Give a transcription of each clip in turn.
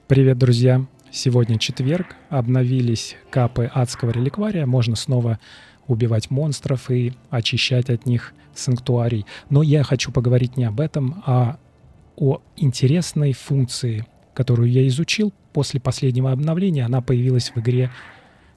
Привет, друзья! Сегодня четверг, обновились капы адского реликвария, можно снова убивать монстров и очищать от них санктуарий. Но я хочу поговорить не об этом, а о интересной функции, которую я изучил после последнего обновления. Она появилась в игре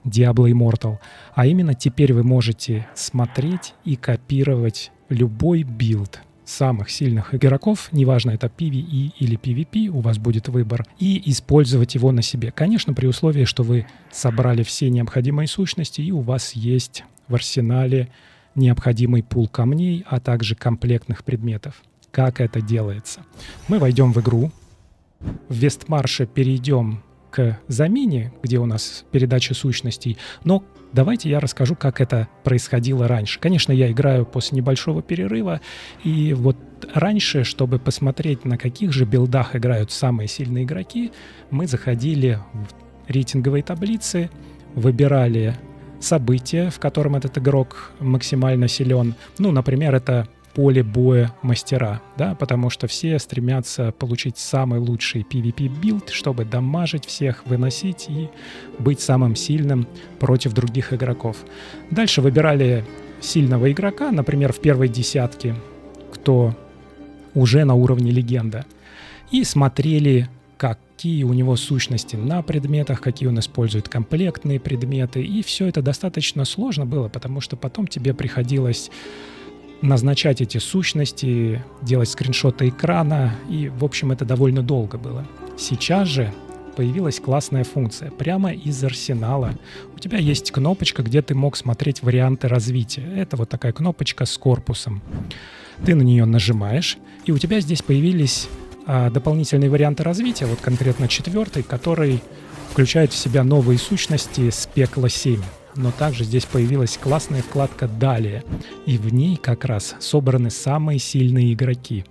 Diablo Immortal. А именно теперь вы можете смотреть и копировать любой билд самых сильных игроков, неважно, это PvE или PvP, у вас будет выбор, и использовать его на себе. Конечно, при условии, что вы собрали все необходимые сущности, и у вас есть в арсенале необходимый пул камней, а также комплектных предметов. Как это делается? Мы войдем в игру, в Вестмарше перейдем к замене, где у нас передача сущностей, но давайте я расскажу, как это происходило раньше. Конечно, я играю после небольшого перерыва, и вот раньше, чтобы посмотреть, на каких же билдах играют самые сильные игроки, мы заходили в рейтинговые таблицы, выбирали событие, в котором этот игрок максимально силен. Ну, например, это поле боя мастера, да, потому что все стремятся получить самый лучший PvP-билд, чтобы дамажить всех, выносить и быть самым сильным против других игроков. Дальше выбирали сильного игрока, например, в первой десятке, кто уже на уровне легенда, и смотрели, какие у него сущности на предметах, какие он использует комплектные предметы, и все это достаточно сложно было, потому что потом тебе приходилось назначать эти сущности, делать скриншоты экрана, и, в общем, это довольно долго было. Сейчас же появилась классная функция. Прямо из арсенала у тебя есть кнопочка, где ты мог смотреть варианты развития. Это вот такая кнопочка с корпусом. Ты на нее нажимаешь, и у тебя здесь появились дополнительные варианты развития, вот конкретно 4-й, который включает в себя новые сущности с пекла 7. Но также здесь появилась классная вкладка «Далее», и в ней как раз собраны самые сильные игроки.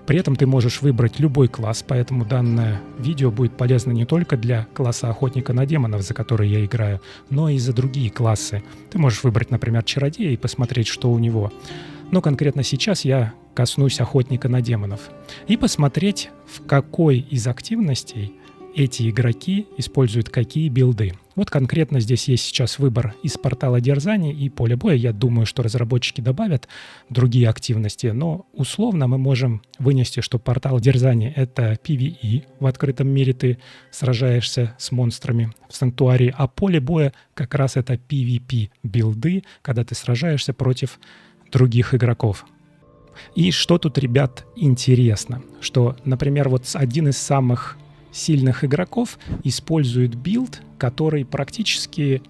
При этом ты можешь выбрать любой класс, поэтому данное видео будет полезно не только для класса охотника на демонов, за который я играю, но и за другие классы. Ты можешь выбрать, например, чародея и посмотреть, что у него. Но конкретно сейчас я коснусь охотника на демонов. И посмотреть, в какой из активностей эти игроки используют какие билды. Вот конкретно здесь есть сейчас выбор из портала дерзания и поля боя. Я думаю, что разработчики добавят другие активности, но условно мы можем вынести, что портал дерзания — это PvE, в открытом мире ты сражаешься с монстрами в санктуарии, а поле боя как раз это PvP билды, когда ты сражаешься против других игроков. И что тут, ребят, интересно, что, например, вот один из самых сильных игроков использует билд, который практически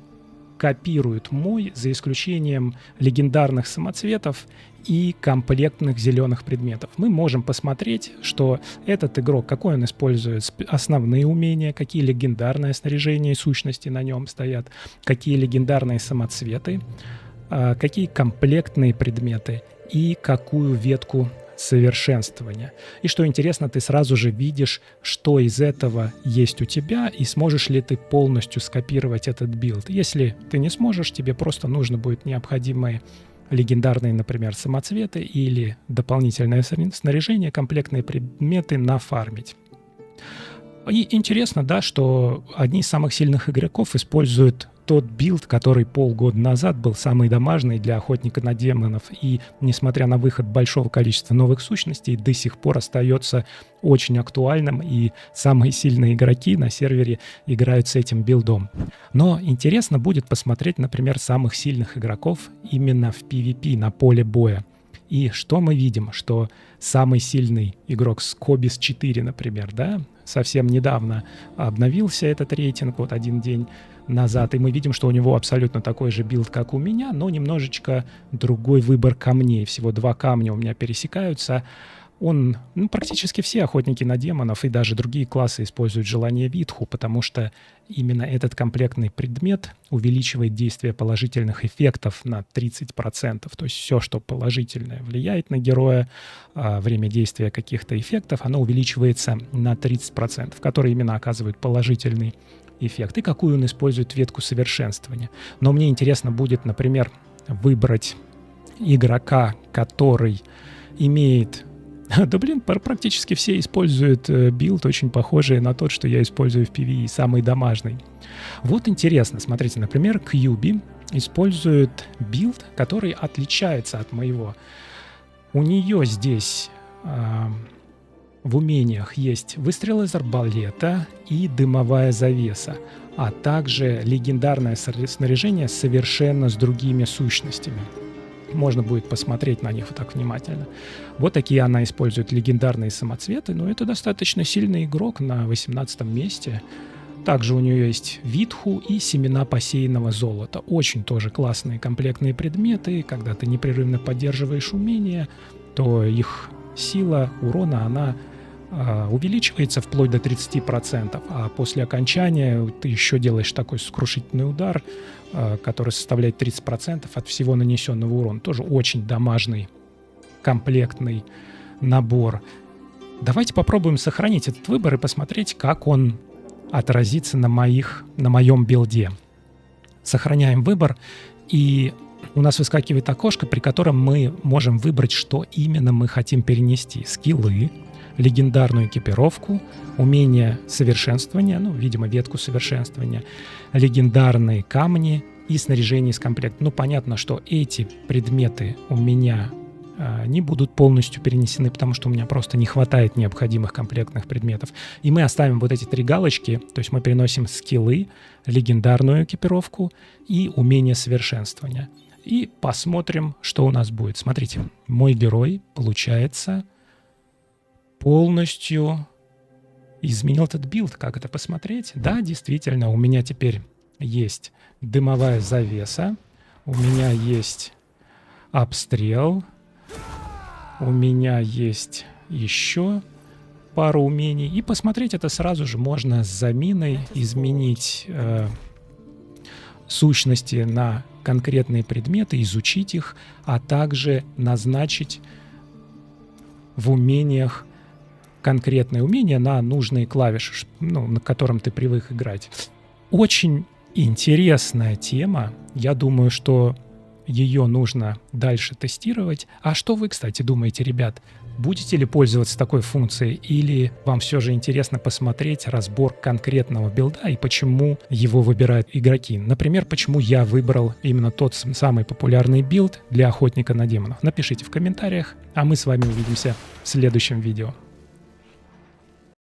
копирует мой, за исключением легендарных самоцветов и комплектных зеленых предметов. Мы можем посмотреть, что этот игрок, какой он использует основные умения, какие легендарные снаряжения и сущности на нем стоят, какие легендарные самоцветы, какие комплектные предметы и какую ветку совершенствования. И что интересно, ты сразу же видишь, что из этого есть у тебя, и сможешь ли ты полностью скопировать этот билд. Если ты не сможешь, тебе просто нужно будет необходимые легендарные, например, самоцветы или дополнительное снаряжение, комплектные предметы нафармить. И интересно, да, что одни из самых сильных игроков используют тот билд, который полгода назад был самый дамажный для охотника на демонов, и, несмотря на выход большого количества новых сущностей, до сих пор остается очень актуальным, и самые сильные игроки на сервере играют с этим билдом. Но интересно будет посмотреть, например, самых сильных игроков именно в PvP, на поле боя. И что мы видим? Что самый сильный игрок Скобис 4, например, да, совсем недавно обновился этот рейтинг, вот один день назад, и мы видим, что у него абсолютно такой же билд, как у меня, но немножечко другой выбор камней. Всего 2 камня у меня пересекаются. Практически все охотники на демонов и даже другие классы используют желание Витху, потому что именно этот комплектный предмет увеличивает действие положительных эффектов на 30%. То есть все, что положительное влияет на героя, время действия каких-то эффектов, оно увеличивается на 30%, которые именно оказывают положительный эффект. И какую он использует ветку совершенствования. Но мне интересно будет, например, выбрать игрока, который имеет Да блин, практически все используют билд, очень похожий на тот, что я использую в PvE, самый домашний. Вот интересно, смотрите, например, QB использует билд, который отличается от моего. У нее здесь в умениях есть выстрел из арбалета и дымовая завеса, а также легендарное снаряжение совершенно с другими сущностями. Можно будет посмотреть на них вот так внимательно. Вот такие она использует легендарные самоцветы, но это достаточно сильный игрок на 18 месте. Также у нее есть Витху и семена посеянного золота. Очень тоже классные комплектные предметы. Когда ты непрерывно поддерживаешь умения, то их сила урона, она увеличивается вплоть до 30%, а после окончания ты еще делаешь такой сокрушительный удар, который составляет 30% от всего нанесенного урона. Тоже очень дамажный комплектный набор. Давайте попробуем сохранить этот выбор и посмотреть, как он отразится на моем билде. Сохраняем выбор, и у нас выскакивает окошко, при котором мы можем выбрать, что именно мы хотим перенести. Скиллы, легендарную экипировку, умение совершенствования, видимо, ветку совершенствования, легендарные камни и снаряжение из комплекта. Понятно, что эти предметы у меня не будут полностью перенесены, потому что у меня просто не хватает необходимых комплектных предметов. И мы оставим вот эти 3 галочки, то есть мы переносим скиллы, легендарную экипировку и умение совершенствования. И посмотрим, что у нас будет. Смотрите, мой герой, получается, полностью изменил этот билд. Как это посмотреть? Да, действительно, у меня теперь есть дымовая завеса, у меня есть обстрел, у меня есть еще пару умений. И посмотреть это сразу же можно с заминой, изменить сущности на конкретные предметы, изучить их, а также назначить в умениях конкретное умение на нужные клавиши, на котором ты привык играть. Очень интересная тема. Я думаю, что ее нужно дальше тестировать. А что вы, кстати, думаете, ребят? Будете ли пользоваться такой функцией, или вам все же интересно посмотреть разбор конкретного билда и почему его выбирают игроки? Например, почему я выбрал именно тот самый популярный билд для охотника на демонов? Напишите в комментариях, а мы с вами увидимся в следующем видео.